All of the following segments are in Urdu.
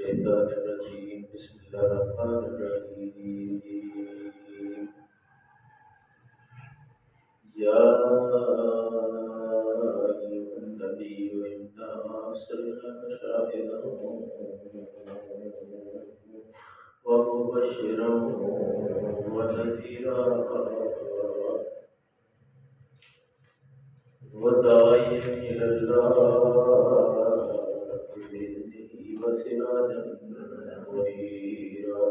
الشيطان الرجيم بسم الله الرحمن الرحيم يا أيها النبي إنا أرسلناك شاهدا ومبشرا ونذيرا وداعيا إلى الله بإذنه وسراجا منيرا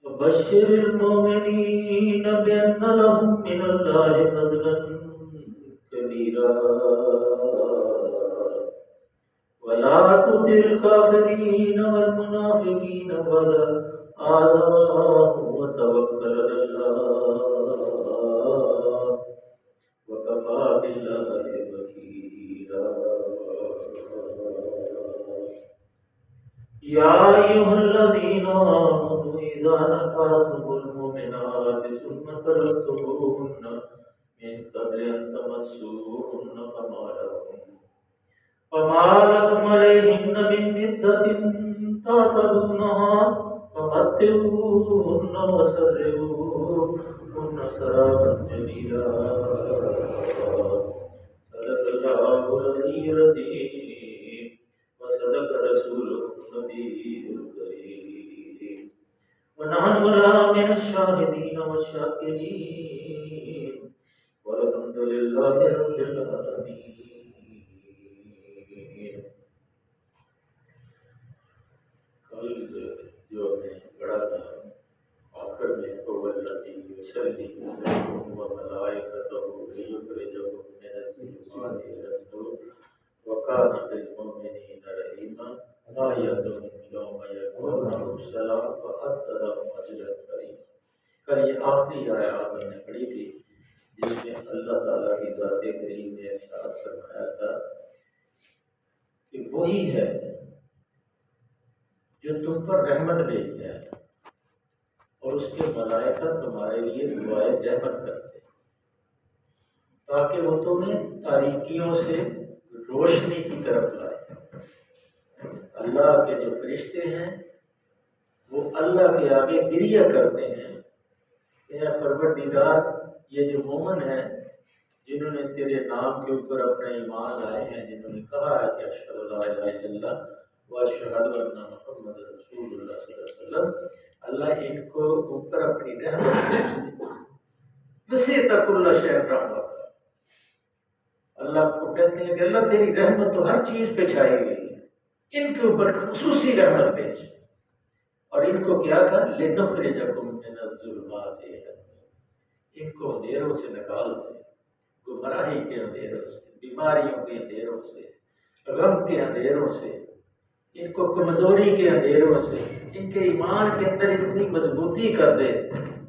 وبشر المؤمنين بأن لهم من الله فضلا كبيرا ولا تطع الكافرين والمنافقين ولا آذاهم وتوكل على الله وكفى بالله وكيلا يا أيها الذين آمنوا إذا نكحتم المؤمنات ثم طلقتموهن من قبل أن تمسوهن فما لكم عليهن من عدة تعتدونها فمتعوهن وسرحوهن سراحا جميلا صدق الله العلي العظيم وصدق رسوله النبي الكريم ونحن لها من الشاهدين والشاكرين والحمد لله رب العالمين. کل جو میں پڑھا تھا آخر میں والذی یصلی وملائکتہ لیخرجہم من الظلمات إلى النور وكان بالمؤمنين رحيما آیۃ یوم یکونہم سلام وأعد لهم أجرا کریما. کل یہ آخری آیات ہم نے پڑھی تھی جس میں اللہ تعالیٰ کی ذات کریم نے ارشاد فرمایا تھا کہ وہی ہے جو تم پر رحمت بھیجتا ہے اور اس کے ملائکہ تمہارے لیے دعائیں رحمت کرتے ہیں تاکہ وہ تمہیں تاریکیوں سے روشنی کی طرف لائے. اللہ کے جو فرشتے ہیں وہ اللہ کے آگے گریہ کرتے ہیں کہ اے پروردگار یہ جو مومن ہیں جنہوں نے تیرے نام کے اوپر اپنا ایمان لائے ہیں، جنہوں نے کہا ہے کہ اشہد ان لا الہ الا اللہ واشہد ان محمد رسول اللہ صلی اللہ علیہ وسلم، اللہ ان کو اوپر اپنی رحمت وسعت کل شیء رحمت. اللہ کو کہتے ہیں کہ اللہ تیری رحمت تو ہر چیز پہ چھائی ہوئی ہے، ان کے اوپر خصوصی رحمت بھیج اور ان کو کیا کر لنخرجکم من الظلمات إلى النور، ان کو اندھیروں سے نکال دے، گمراہی کے اندھیروں سے، بیماریوں کے اندھیروں سے، غم کے اندھیروں سے، ان کو کمزوری کے اندھیروں سے، ان کے ایمان کے اندر اتنی مضبوطی کر دے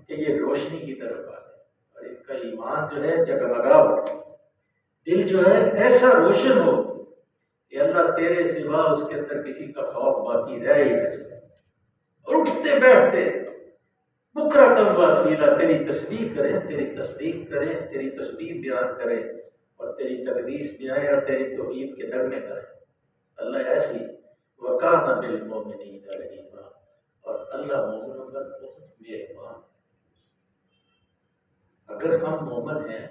کہ یہ روشنی کی طرف آ جائے اور ان کا ایمان جو ہے جگمگا اٹھے، دل جو ہے ایسا روشن ہو کہ اللہ تیرے سوا اس کے اندر کسی کا خوف باقی رہ ہی نہ جائے، اور اٹھتے بیٹھتے بکرتم واسیلہ تیری تسبیح کریں، تیری تصدیق کریں، تیری تسبیح بیان کریں اور تیری تقدیس بیائیں اور تیری توحید کے نغمے کریں. اللہ ایسی وَكَانَ بِالْمُؤْمِنِينَ رَحِيمًا، اور اللہ مومنوں پر بہت مہربان. اگر ہم مومن ہیں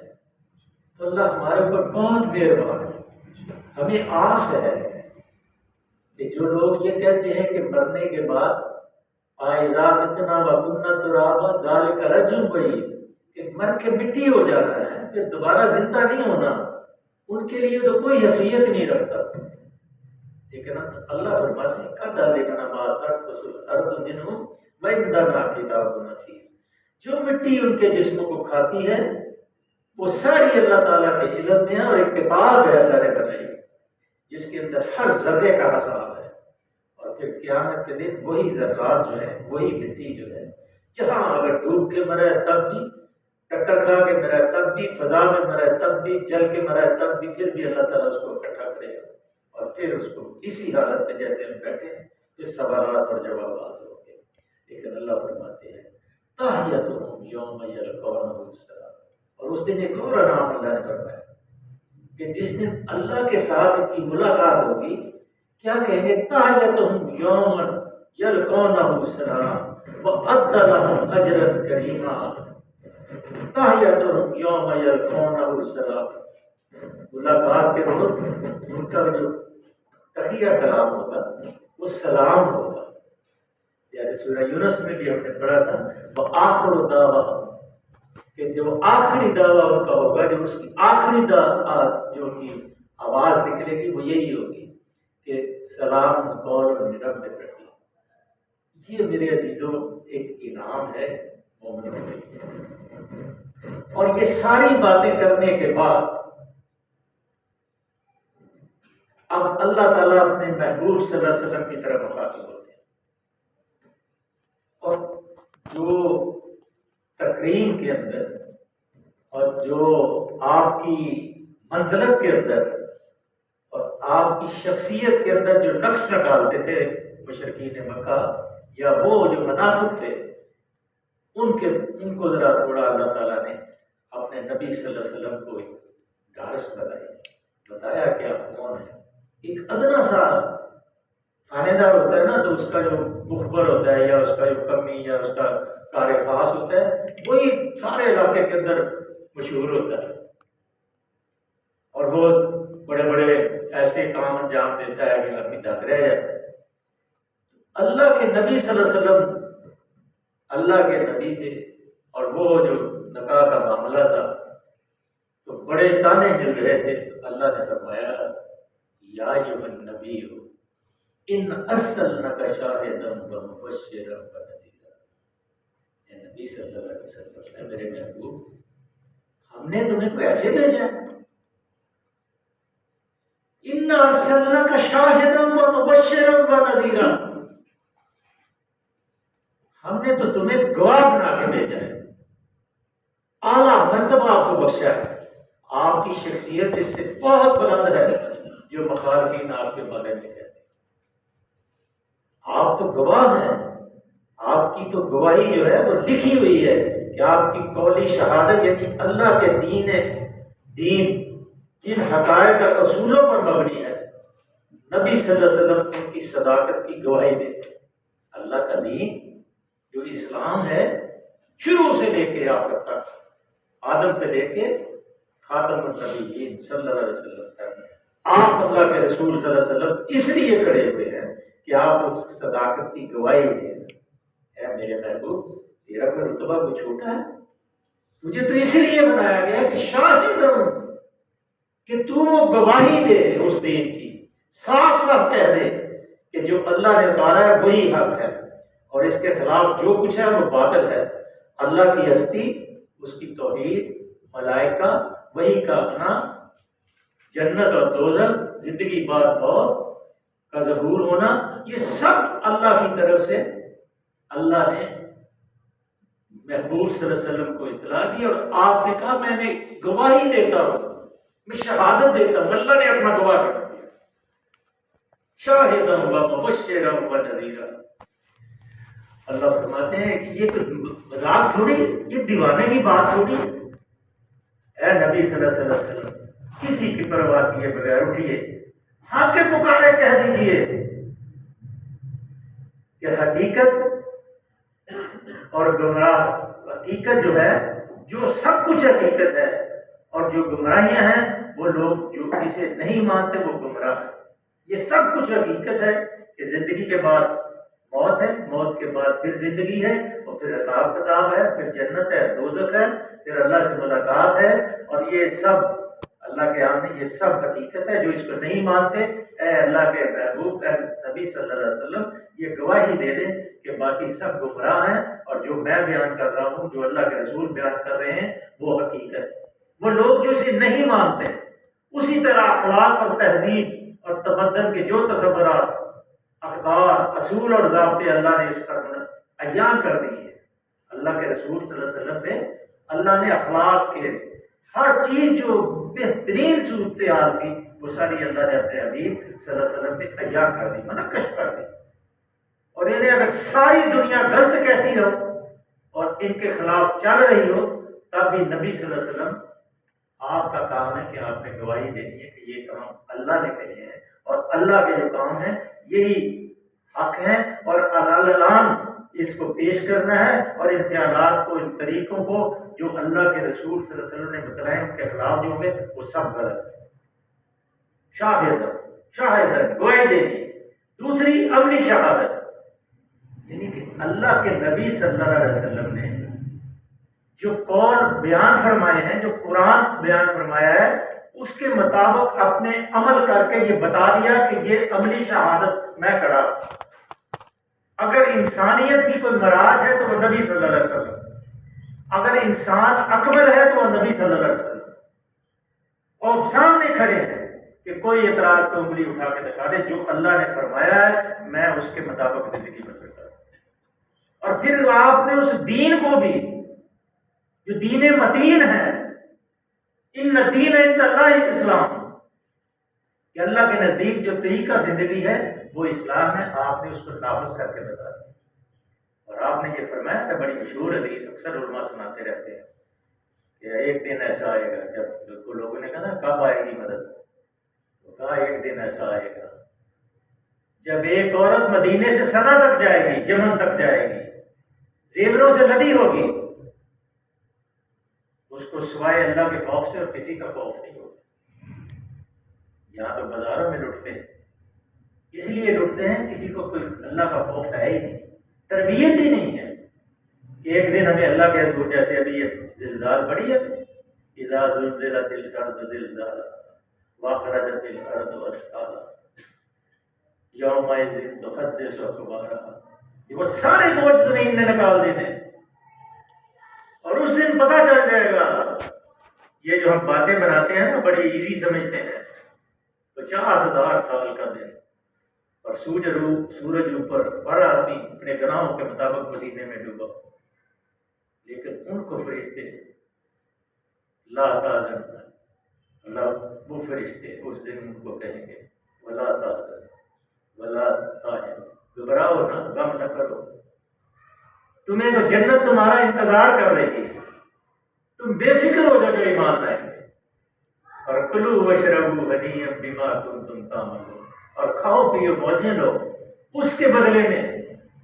تو اللہ ہمارے اوپر بہت مہربان ہے. ہمیں آس ہے کہ جو لوگ یہ کہتے ہیں کہ مرنے کے بعد آئذا متنا وکنا ترابا ذالک رجل بعید، کہ مر کے مٹی ہو جانا ہے پھر دوبارہ زندہ نہیں ہونا، ان کے لیے تو کوئی حیثیت نہیں رکھتا. لیکن اللہ فرماتے ہیں کذالک ما تنقص الارض منهم وعندنا کتاب حفیظ، جو مٹی ان کے جسموں کو کھاتی ہے وہ ساری اللہ تعالیٰ کے علم میں ہے اور ایک کتاب ہے اللہ نے بنائی جس کے اندر ہر ذرے کا حساب ہے. اور پھر قیامت کے دن وہی ذرات جو ہے، وہی مٹی جو ہے، جہاں اگر ڈوب کے مرے تب بھی، ٹکر کھا کے مرے تب بھی، فضا میں مرے تب بھی، جل کے مرے تب بھی، پھر بھی اللہ تعالیٰ اس کو اکٹھا کرے گا اور پھر اس کو اسی حالت میں جیسے ہم بیٹھے پھر سوالات اور جوابات ہوں گے. لیکن اللہ فرماتے ہیں تحیتہم یوم یلقونہ السلام، اور اس دن ایک اور نام اللہ نے فرمایا کہ جس دن اللہ کے ساتھ ان کی ملاقات ہوگی کیا کہیں گے؟ تحیتہم یوم یلقونہ سلام وأعد لهم اجرا کریما۔ تحیتہم یوم یلقونہ سلام، ملاقات کے روز ان کا جو تحیہ کلام ہوگا وہ سلام ہوگا۔ جیسے سورہ یونس میں بھی ہم نے پڑھا تھا وآخر دعواہم، کہ جو آخری دعویٰ ان کا ہوگا، جو اس کی آخری جو ان کی آواز نکلے گی وہ یہی ہوگی کہ سلام قول من رب الرحیم۔ یہ میرے عزیزوں ایک انعام ہے مومنوں کے لیے۔ اور یہ ساری باتیں کرنے کے بعد اب اللہ تعالیٰ اپنے محبوب صلی اللہ علیہ وسلم کی طرف مخاطب ہوتے ہیں، اور جو تکریم کے اندر اور جو آپ کی منزلت کے اندر اور آپ کی شخصیت کے اندر جو نقص نکالتے تھے مشرکین مکہ یا وہ جو منافق تھے، ان کو ذرا تھوڑا اللہ تعالیٰ نے اپنے نبی صلی اللہ علیہ وسلم کو ڈھارس بتایا کہ آپ کون ہیں۔ ایک ادنا سا تھانے دار ہوتا ہے نا، تو اس کا جو مخبر ہوتا ہے یا اس کا جو کمی یا اس کا کار خاص ہوتا ہے، وہی سارے علاقے کے اندر مشہور ہوتا ہے، اور وہ بڑے بڑے ایسے کام انجام دیتا ہے کہ آدمی دنگ رہ جاتا ہے۔ اللہ کے نبی صلی اللہ علیہ وسلم اللہ کے نبی تھے، اور وہ جو نکاح کا معاملہ تھا تو بڑے تانے مل رہے تھے۔ اللہ نے فرمایا یا ایھا النبی ان ارسلناک شاہدا ومبشرا ونذیرا، اے نبی صلی اللہ علیہ وسلم، میرے محبوب، ہم نے تمہیں کو ایسے بھیجا ہے، ان ارسلناک شاہدا ومبشرا ونذیرا، ہم نے تو تمہیں گواہ بنا کے بھیجا ہے، اعلیٰ مرتبہ آپ کو بخشا ہے۔ آپ کی شخصیت اس سے بہت بلند ہے جو مخالفین آپ کے بارے میں کہتے ہیں۔ آپ تو گواہ ہیں، آپ کی تو گواہی جو ہے وہ لکھی ہوئی ہے کہ آپ کی قولی شہادت یعنی اللہ کے دین جن حقائق اور اصولوں پر مبنی ہے، نبی صلی اللہ علیہ وسلم ان کی صداقت کی گواہی دیتے ہیں۔ اللہ کا دین جو اسلام ہے، شروع سے لے کے آخر تک، آدم سے لے کے خاتم النبیین صلی اللہ علیہ وسلم تک، آپ اللہ کے رسول صلی اللہ علیہ وسلم اس لیے کھڑے ہوئے ہیں کہ آپ اس صداقت کی گواہی دیں۔ اے میرے محبوب، تیرا کوئی رتبہ کوئی چھوٹا ہے؟ تجھے تو اس لیے بنایا گیا کہ شاہد ہوں، کہ تو گواہی دے اس دین کی، صاف صاف کہہ دے کہ جو اللہ نے اتارا ہے وہی حق ہے، اور اس کے خلاف جو کچھ ہے وہ باطل ہے۔ اللہ کی ہستی، اس کی توحید، ملائکہ، وہی کا اپنا، جنت اور دوزخ، زندگی بعد موت کا ظہور ہونا، یہ سب اللہ کی طرف سے اللہ نے محبوب صلی اللہ علیہ وسلم کو اطلاع دی، اور آپ نے کہا میں نے گواہی دیتا ہوں، میں شہادت دیتا ہوں۔ اللہ نے اپنا گواہ کر دیا، شاہدا و مبشرا و نذیرا۔ اللہ فرماتے ہیں کہ یہ تو مذاق تھوڑی، یہ دیوانے کی بات تھوڑی۔ اے نبی صلی اللہ علیہ وسلم، کسی کی پرواہ کیے بغیر اٹھیے، حق کے پکارے کہہ دیجئے کہ حقیقت اور گمراہ، حقیقت جو ہے، جو سب کچھ حقیقت ہے، اور جو گمراہیاں ہیں وہ لوگ جو اسے نہیں مانتے وہ گمراہ ہیں۔ یہ سب کچھ حقیقت ہے کہ زندگی کے بعد موت ہے، موت کے بعد پھر زندگی ہے، اور پھر حساب کتاب ہے، پھر جنت ہے، دوزخ ہے، پھر اللہ سے ملاقات ہے، اور یہ سب اللہ کے ہاں یہ سب حقیقت ہے۔ جو اس کو نہیں مانتے، اے اللہ کے محبوب، اے نبی صلی اللہ علیہ وسلم، یہ گواہی دے دیں کہ باقی سب گمراہ ہیں، اور جو میں بیان کر رہا ہوں، جو اللہ کے رسول بیان کر رہے ہیں، وہ حقیقت ہے۔ وہ لوگ جو اسے نہیں مانتے، اسی طرح اخلاق اور تہذیب اور تمدن کے جو تصورات، اقدار، اصول اور ضابطے اللہ نے اس پر عیاں کر دی ہے، اللہ کے رسول صلی اللہ علیہ وسلم پہ اللہ نے اخلاق کے ہر چیز جو بہترین صورتحال تھی وہ ساری اللہ نے اپنے حبیب صلی اللہ علیہ وسلم پہ عیاں کر دی، منعکس کر دی۔ اور انہیں اگر ساری دنیا غلط کہتی ہو اور ان کے خلاف چل رہی ہو، تب بھی نبی صلی اللہ علیہ وسلم آپ کا کام ہے کہ آپ نے گواہی دینی ہے کہ یہ کام اللہ نے کہے ہیں اور اللہ کے جو کام ہیں یہی حق ہیں، اور اعلان اس کو پیش کرنا ہے، اور ان خیالات کو، ان طریقوں کو جو اللہ کے رسول صلی اللہ علیہ وسلم نے بتلائے ان کے خلاف جو ہوں گے وہ سب غلط ہے۔ شاہد گواہی دینی۔ دوسری عملی شہادت، یعنی کہ اللہ کے نبی صلی اللہ علیہ وسلم نے جو قول بیان فرمائے ہیں، جو قرآن بیان فرمایا ہے، اس کے مطابق اپنے عمل کر کے یہ بتا دیا کہ یہ عملی شہادت میں کھڑا ہوں۔ اگر انسانیت کی کوئی مراج ہے تو وہ نبی صلی اللہ علیہ وسلم، اگر انسان اکمل ہے تو وہ نبی صلی اللہ علیہ وسلم، اور سامنے کھڑے ہیں کہ کوئی اعتراض کو انگلی اٹھا کے دکھا دے، جو اللہ نے فرمایا ہے میں اس کے مطابق زندگی بسر کروں۔ اور پھر آپ نے اس دین کو بھی جو دین متین ہے، ان دین عند اللہ اسلام، کہ اللہ کے نزدیک جو طریقہ زندگی ہے وہ اسلام ہے، آپ نے اس کو نافذ کر کے بتا دیا۔ اور آپ نے یہ فرمایا تھا، بڑی مشہور حدیث اکثر علماء سناتے رہتے ہیں کہ ایک دن ایسا آئے گا، جب لوگوں نے کہا نا کب آئے گی مدد، تو کہا ایک دن ایسا آئے گا جب ایک عورت مدینے سے سنا تک جائے گی، یمن تک جائے گی، زیوروں سے لدی ہوگی، اس کو سوائے اللہ کے خوف سے اور کسی کا خوف نہیں ہوگا۔ یہاں تو بازاروں میں لٹتے ہیں، اس لیے لٹتے ہیں کسی کو کوئی اللہ کا خوف ہے ہی نہیں، تربیت ہی نہیں ہے کہ ایک دن ہمیں اللہ کے حضور، جیسے ابھی یہ زلزال پڑی ہے، اذا زلزلت الارض زلزالها واخرجت الارض اثقالها یومئذ تحدث اخبارها، یہ وہ سارے بوجھ زمین نے نکال دینے، اور اس دن پتہ چل جائے گا۔ یہ جو ہم باتیں بناتے ہیں نا بڑی ایزی سمجھتے ہیں، 50,000 سال کا دن، اور سورج اوپر، ہر آدمی اپنے گناہوں کے مطابق پسینے میں ڈوبا، لیکن ان کو فرشتے لا تحزن، اللہ وہ فرشتے اس دن ان کو کہیں گے ولا تحزن ولا تحزن، گھبراؤ نہ، غم نہ کرو، تمہیں تو جنت تمہارا انتظار کر رہی ہے، تم بے فکر ہو جاؤ جو ایمان لائیں گے، اور کلوا واشربوا ہنیئا بما کنتم تعملون، اور کھاؤ پیو موجیں لو اس کے بدلے میں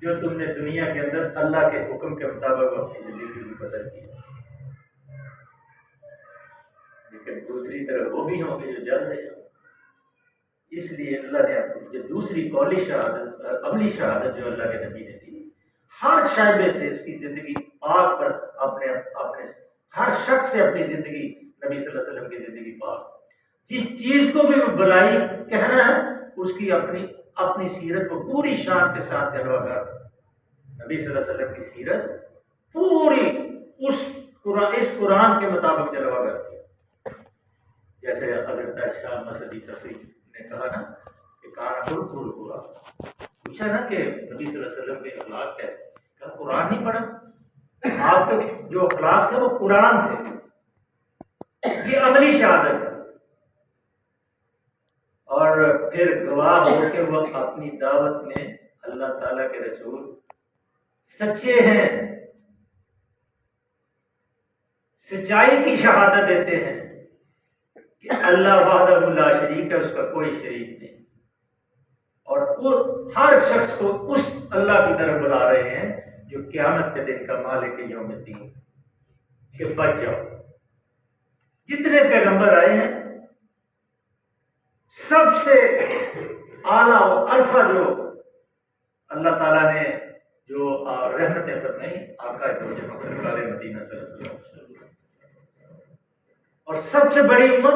جو تم نے دنیا کے اندر اللہ کے حکم کے مطابق اپنی زندگی بسر کی۔ لیکن دوسری طرف وہ بھی ہوں گے جو جل رہے ہوں، اس لیے اللہ نے جو دوسری قولی شہادت، عملی شہادت جو اللہ کے نبی نے دی، ہر شعبے سے اس کی زندگی پاک پر، اپنے ہر شخص سے اپنی زندگی نبی صلی اللہ علیہ وسلم کی زندگی پاک، جس چیز کو بھی بلائی کہنا ہے اس کی اپنی سیرت کو پوری شان کے ساتھ جلوہ کر، نبی صلی اللہ علیہ وسلم کی سیرت پوری اس قرآن کے مطابق جلوہ کرتی ہے۔ جیسے حضرت شاہ مسعدی تصریف نے کہا نا کہ کان بالکل پورا پوچھا نا کہ نبی صلی اللہ علیہ وسلم کے اخلاق کیسے، کہا قرآن نہیں پڑھا، آپ کے جو اخلاق تھے وہ قرآن تھے، یہ عملی شہادت ہے۔ اور پھر گواہ ہو کے وہ اپنی دعوت میں اللہ تعالیٰ کے رسول سچے ہیں، سچائی کی شہادت دیتے ہیں کہ اللہ وحدہ لا شریک ہے، اس کا کوئی شریک نہیں، اور وہ ہر شخص کو اس اللہ کی طرف بلا رہے ہیں جو قیامت کے دن کا مالک یوم الدین، کہ بچ جاؤ۔ جتنے پیغمبر آئے ہیں سب سے اعلیٰ و ارفع جو اللہ تعالیٰ نے جو رحمتیں فرمائی، آقا دو جہاں سرکار مدینہ صلی اللہ علیہ وسلم، اور سب سے بڑی امت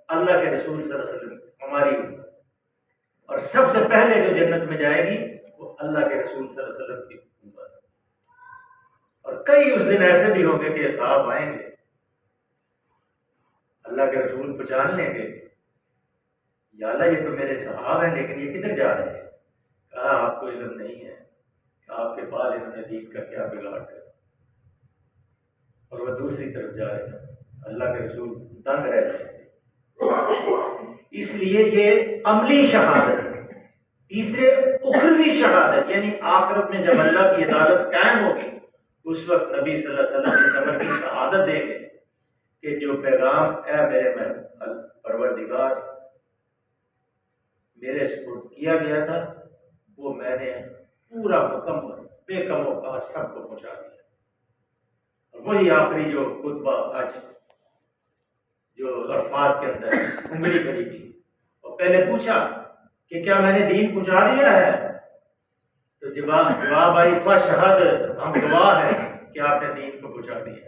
اللہ کے رسول صلی اللہ علیہ وسلم ہماری امت، اور سب سے پہلے جو جنت میں جائے گی وہ اللہ کے رسول صلی اللہ علیہ وسلم کی امت۔ اور کئی اس دن ایسے بھی ہوں گے کہ اصحاب آئیں گے، اللہ کے رسول پہچان لیں گے، یا اللہ یہ تو میرے صحاب ہیں لیکن یہ کدھر جا رہے ہیں؟ کہا آپ کو علم نہیں ہے کہ آپ کے بعد انہوں نے دین کا کیا بگاڑ کر، اور وہ دوسری طرف جا رہے ہیں، اللہ کے رسول دنگ رہ جائیں گے۔ اس لیے یہ عملی شہادت ہے۔ تیسرے اخروی شہادت، یعنی آخرت میں جب اللہ کی عدالت قائم ہوگی اس وقت نبی صلی اللہ علیہ وسلم اس عمل کی شہادت دیں گے کہ جو پیغام اے میرے پروردگار میرے سپرد کیا گیا تھا وہ میں نے پورا مکمل بے کم و کاس سب کو پہنچا دیا۔ اور وہی آخری جو خطبہ آج جو عرفات کے اندر انگلی کھڑی کی اور پہلے پوچھا کہ کیا میں نے دین پہنچا دیا ہے؟ تو جواب آئی فشہد، ہم گواہ ہیں کہ آپ نے دین کو پہنچا دیا۔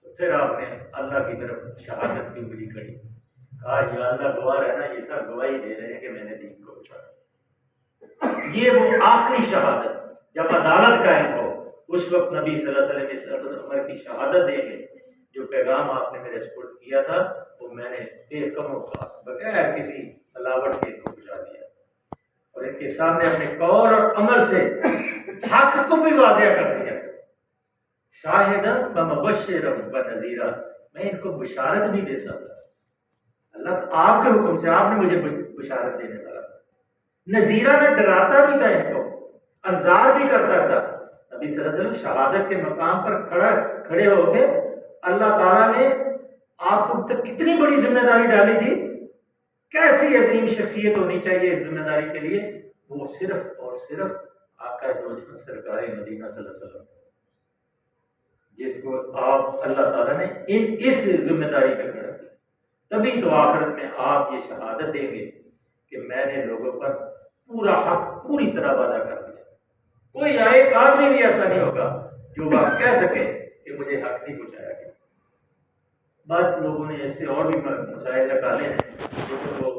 تو پھر آپ نے اللہ کی طرف شہادت کی انگلی کھڑی، کہا یا اللہ گواہ ہے نا، یہ سب گواہی دے رہے ہیں کہ میں نے دین کو پہنچا دیا۔ یہ وہ آخری شہادت جب عدالت قائم ہو، اس وقت نبی صلی اللہ علیہ وسلم اس عمر کی شہادت دیں گے جو پیغام آپ نے میرے سپرد کیا تھا وہ میں نے بے کم و کاس بغیر کسی ملاوٹ کے کو پہنچا دیا، اور ان کے سامنے اپنے قول اور عمل سے حق کو بھی واضح کر دیا۔ شاہداً و مبشرا و نذیرا، میں ان کو بشارت بھی دیتا تھا، اللہ آپ کے حکم سے آپ نے مجھے بشارت دینے والا تھا، نذیرا میں ڈراتا بھی تھا، ان کو انذار بھی کرتا تھا۔ نبی صلی اللہ علیہ وسلم شہادت کے مقام پر کھڑے ہو کے اللہ تعالیٰ نے آپ کو کتنی بڑی ذمہ داری ڈالی تھی، کیسی عظیم شخصیت ہونی چاہیے اس ذمہ داری کے لیے، وہ صرف اور صرف آقا دو جہاں سرکار مدینہ صلی اللہ علیہ وسلم، جس کو آپ اللہ تعالیٰ نے اس ذمہ داری پہ کھڑا کیا۔ تبھی تو آخرت میں آپ یہ شہادت دیں گے کہ میں نے لوگوں پر پورا حق پوری طرح وعدہ کر دیا۔ کوئی ایک آدمی بھی ایسا نہیں ہوگا جو بات کہہ سکے کہ مجھے حق نہیں پہنچایا گیا۔ بعض لوگوں نے ایسے اور بھی مسائل نکالے ہیں لیکن وہ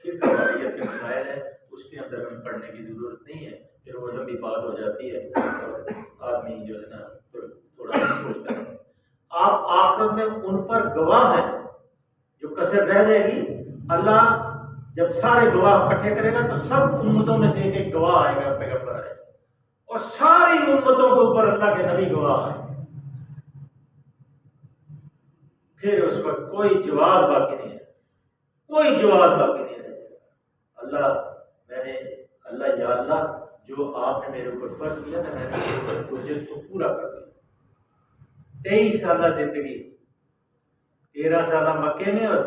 فقہ واریت کے مسائل ہیں، اس کے اندر ہمیں پڑھنے کی ضرورت نہیں ہے، پھر وہ لمبی بات ہو جاتی ہے اور آدمی جو ہے نا تھوڑا سوچتا ہے۔ آپ آخرت میں ان پر گواہ ہیں، جو کسر رہ جائے گی اللہ جب سارے گواہ اکٹھے کرے گا تو سب امتوں میں سے ایک ایک گواہ آئے گا، پیغمبر آئے گا، اور ساری امتوں کے اوپر اللہ کے نبی گواہ ہیں۔ پھر اس وقت کوئی جواب باقی نہیں ہے، کوئی جواب باقی نہیں رہے گا۔ اللہ یا اللہ جو آپ نے میرے اوپر فرض کیا تھا میں نے میرے اوپر حجت کو پورا کر دیا۔ 23 سالہ زندگی، 13 سالہ مکے میں اور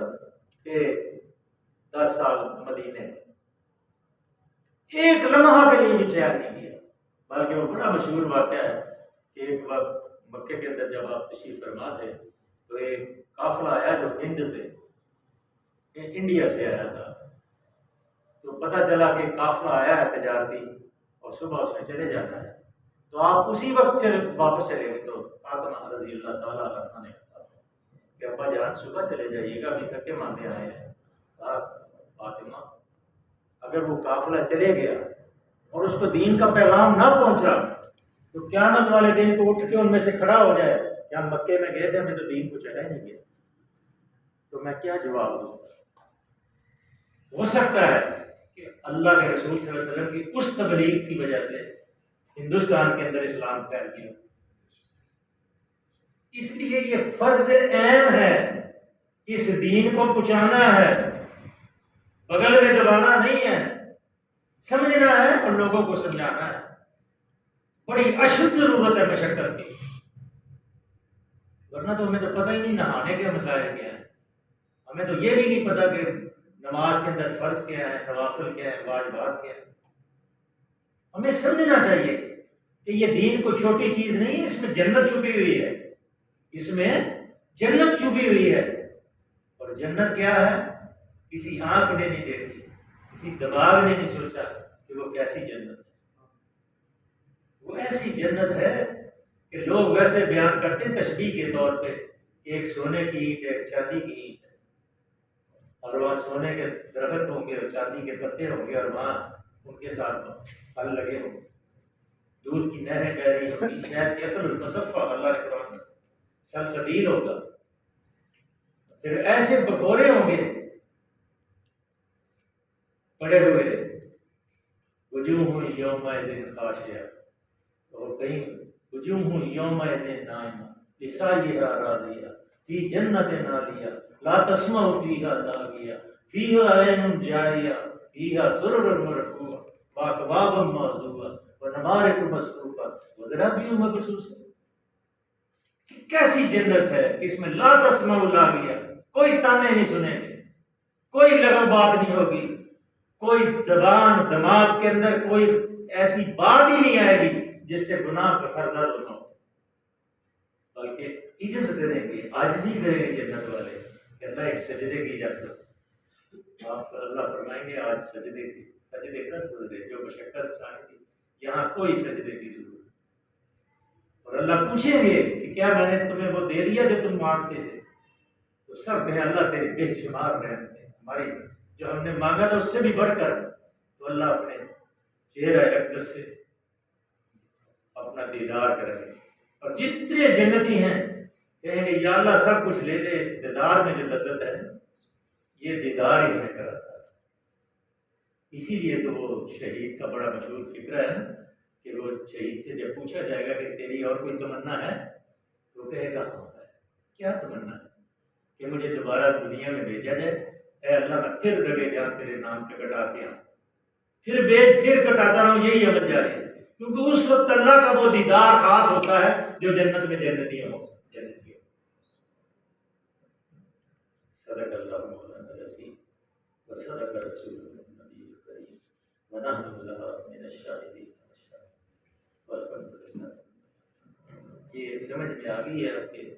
10 سال مدینے میں، ایک لمحہ کے لیے بھی چین نہیں کیا۔ بلکہ وہ بڑا مشہور واقعہ ہے کہ ایک وقت مکے کے اندر جب آپ تشریف فرما تھے تو ایک قافلہ آیا جو ہند سے انڈیا سے آیا تھا، تو پتہ چلا کہ قافلہ آیا ہے تجارتی اور صبح اس میں چلے جانا ہے، تو آپ اسی وقت واپس چلے گئے۔ تو فاطمہ رضی اللہ تعالیٰ عنہ نے کہا کہ ابا جان صبح چلے جائیے گا، ابھی تھکے ماندے آئے ہیں۔ فاطمہ اگر وہ قافلہ چلے گیا اور اس کو دین کا پیغام نہ پہنچا تو قیامت والے دن کو اٹھ کے ان میں سے کھڑا ہو جائے کہ ہم مکے میں گئے تھے، ہمیں تو دین کو چلا ہی نہیں گیا، تو میں کیا جواب دوں؟ ہو سکتا ہے کہ اللہ کے رسول صلی اللہ علیہ وسلم کی اس تبلیغ کی وجہ سے ہندوستان کے اندر اسلام پھیل گیا۔ اس لیے یہ فرض عین ہے، اس دین کو پہنچانا ہے، بغل میں دبانا نہیں ہے، سمجھنا ہے اور لوگوں کو سمجھانا ہے۔ بڑی اشد ضرورت ہے مشقت کی، ورنہ تو ہمیں تو پتہ ہی نہیں نہانے کے مسائل کیا ہیں، ہمیں تو یہ بھی نہیں پتہ کہ نماز کے اندر فرض کیا ہے، نوافل کیا ہے، واجبات کیا ہے۔ ہمیں سمجھنا چاہیے کہ یہ دین کوئی چھوٹی چیز نہیں ہے، اس میں جنت چھپی ہوئی ہے، اس میں جنت چھپی ہوئی ہے۔ اور جنت کیا ہے؟ کسی آنکھ نے نہیں دیکھی، کسی دماغ نے نہیں سوچا کہ وہ کیسی جنت ہے۔ وہ ایسی جنت ہے کہ لوگ ویسے بیان کرتے ہیں تشبیہ کے طور پہ کہ ایک سونے کی اینٹ ہے، ایک چاندی کی اینٹ ہے، اور وہاں سونے کے درخت ہوں گے اور چاندی کے پتے ہوں گے، اور وہاں ان کے ساتھ پھل لگے ہوں گے، دودھ کی نہریں بہ رہی ہوں گی، شہد کے اصل المصفہ اللہ کے قرآن میں سلسبیل ہوگا، پھر ایسے پکوڑے ہوں گے پڑے ہوئے، وجوہ یومئذ خاشعہ، اور کہیں وجوہ یومئذ ناعمہ لسعیہا راضیہ فی جنت عالیہ لا تسمع فیہا لاغیہ فیہا عین جاریہ فیہا سرر مرفوعہ واکواب موضوعہ ونمارق مصفوفہ وزرابی مبثوثہ۔ کیسی جنت ہے کہ اس میں لا تسمعوا لاغیہ، کوئی تانے نہیں سنیں گے، کوئی لغو بات نہیں ہوگی، کوئی زبان دماغ کے اندر کوئی ایسی بات ہی نہیں آئے گی جس سے گناہ کا سرزد ہونا ہو، بلکہ عجز کریں گے، عاجزی کریں گے جنت والے کہ اللہ ایک سجدے کی اجازت، آپ اللہ فرمائیں گے آج سجدے کر گزرے، جو مشقت اٹھانی تھی یہاں کوئی سجدے کی ضرورت، اور اللہ پوچھیں گے کہ کیا میں نے تمہیں وہ دے دیا جو تم مانگتے تھے؟ تو سب کہیں اللہ تیری بے شمار رحمت ہے، ہماری جو ہم نے مانگا تھا اس سے بھی بڑھ کر، تو اللہ اپنے چہرہ اقدس سے اپنا دیدار کریں گے، اور جتنے جنتی ہیں کہیں گے یا اللہ سب کچھ لے لے، اس دیدار میں جو لذت ہے یہ دیدار ہی ہمیں کراتا ہے۔ اسی لیے تو وہ شہید کا بڑا مشہور فکرہ ہے نا کہ وہ شہید سے جب پوچھا جائے گا کہ تیری اور کوئی تمنا ہے تو کہے گا ہاں ہے، کیا تمنا ہے؟ کہ مجھے دوبارہ دنیا میں بھیجا جائے، اے اللہ میں پھر لگے جان تیرے نام پہ کٹا کے آؤں، پھر کٹاتا رہوں، یہی عمل جاری ہے، کیونکہ اس وقت اللہ کا وہ دیدار خاص ہوتا ہے جو جنت میں جنتیوں ہو جنتیوں۔ صدق اللہ مولانا العظیم وصدق رسول النبی الکریم ونحن لها من الشاہدین والشاہدین والحمد للہ۔ یہ سمجھ میں آ گئی ہے آپ کے